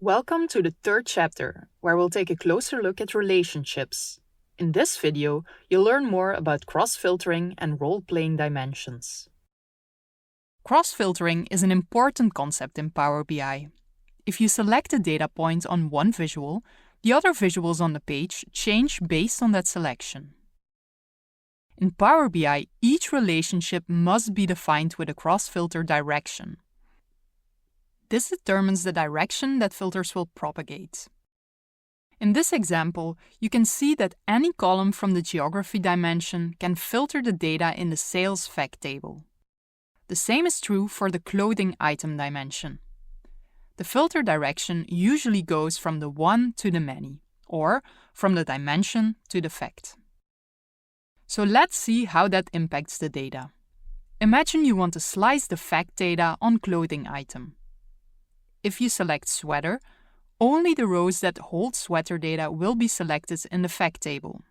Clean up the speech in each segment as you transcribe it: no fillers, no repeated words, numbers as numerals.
Welcome to the third chapter, where we'll take a closer look at relationships. In this video, you'll learn more about cross-filtering and role-playing dimensions. Cross-filtering is an important concept in Power BI. If you select a data point on one visual, the other visuals on the page change based on that selection. In Power BI, each relationship must be defined with a cross-filter direction. This determines the direction that filters will propagate. In this example, you can see that any column from the geography dimension can filter the data in the sales fact table. The same is true for the clothing item dimension. The filter direction usually goes from the one to the many, or from the dimension to the fact. So let's see how that impacts the data. Imagine you want to slice the fact data on clothing item. If you select sweater, only the rows that hold sweater data will be selected in the fact table.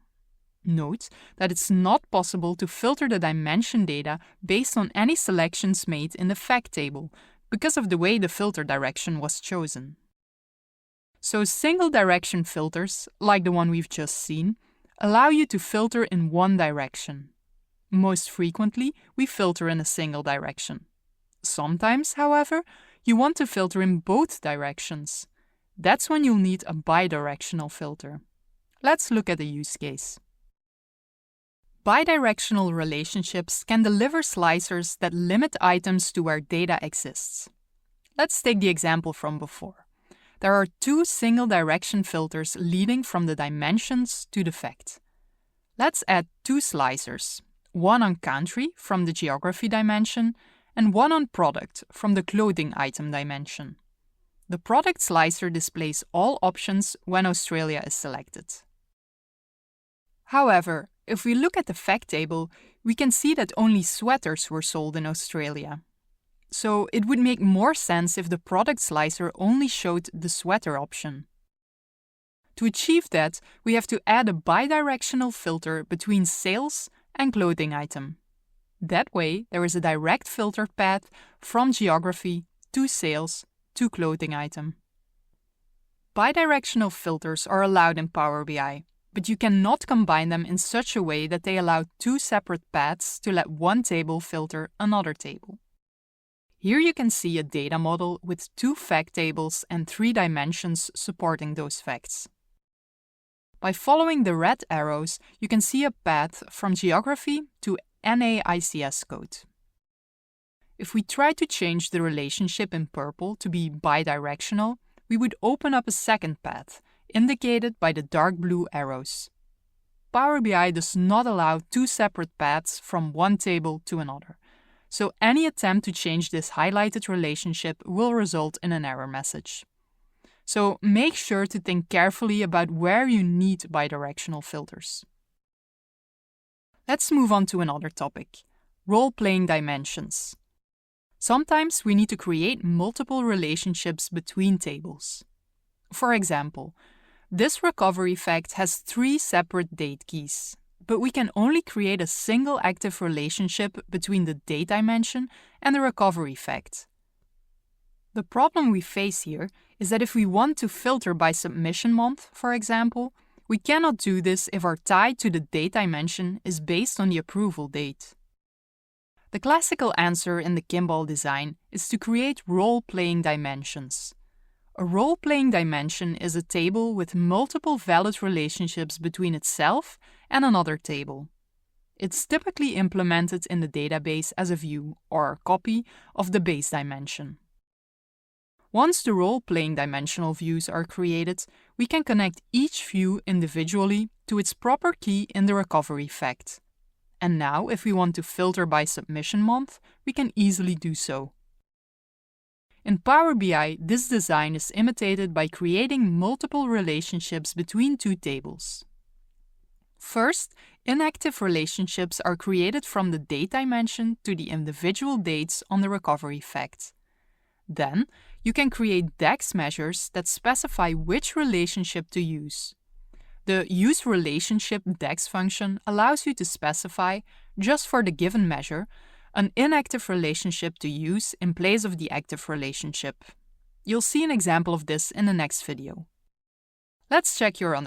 Note that it's not possible to filter the dimension data based on any selections made in the fact table because of the way the filter direction was chosen. So single direction filters, like the one we've just seen, allow you to filter in one direction. Most frequently, we filter in a single direction. Sometimes, however, you want to filter in both directions. That's when you'll need a bidirectional filter. Let's look at a use case. Bidirectional relationships can deliver slicers that limit items to where data exists. Let's take the example from before. There are two single-direction filters leading from the dimensions to the fact. Let's add two slicers, one on country from the geography dimension and one on product from the clothing item dimension. The product slicer displays all options when Australia is selected. However, if we look at the fact table, we can see that only sweaters were sold in Australia. So it would make more sense if the product slicer only showed the sweater option. To achieve that, we have to add a bidirectional filter between sales and clothing item. That way, there is a direct filtered path from geography to sales to clothing item. Bidirectional filters are allowed in Power BI, but you cannot combine them in such a way that they allow two separate paths to let one table filter another table. Here you can see a data model with two fact tables and three dimensions supporting those facts. By following the red arrows, you can see a path from geography to NAICS code. If we try to change the relationship in purple to be bidirectional, we would open up a second path, indicated by the dark blue arrows. Power BI does not allow two separate paths from one table to another, so any attempt to change this highlighted relationship will result in an error message. So make sure to think carefully about where you need bidirectional filters. Let's move on to another topic, role-playing dimensions. Sometimes we need to create multiple relationships between tables. For example, this recovery fact has three separate date keys, but we can only create a single active relationship between the date dimension and the recovery fact. The problem we face here is that if we want to filter by submission month, for example, we cannot do this if our tie to the date dimension is based on the approval date. The classical answer in the Kimball design is to create role-playing dimensions. A role-playing dimension is a table with multiple valid relationships between itself and another table. It's typically implemented in the database as a view or copy of the base dimension. Once the role-playing dimensional views are created, we can connect each view individually to its proper key in the recovery fact. And now, if we want to filter by submission month, we can easily do so. In Power BI, this design is imitated by creating multiple relationships between two tables. First, inactive relationships are created from the date dimension to the individual dates on the recovery fact. Then, you can create DAX measures that specify which relationship to use. The useRelationship DAX function allows you to specify, just for the given measure, an inactive relationship to use in place of the active relationship. You'll see an example of this in the next video. Let's check your understanding.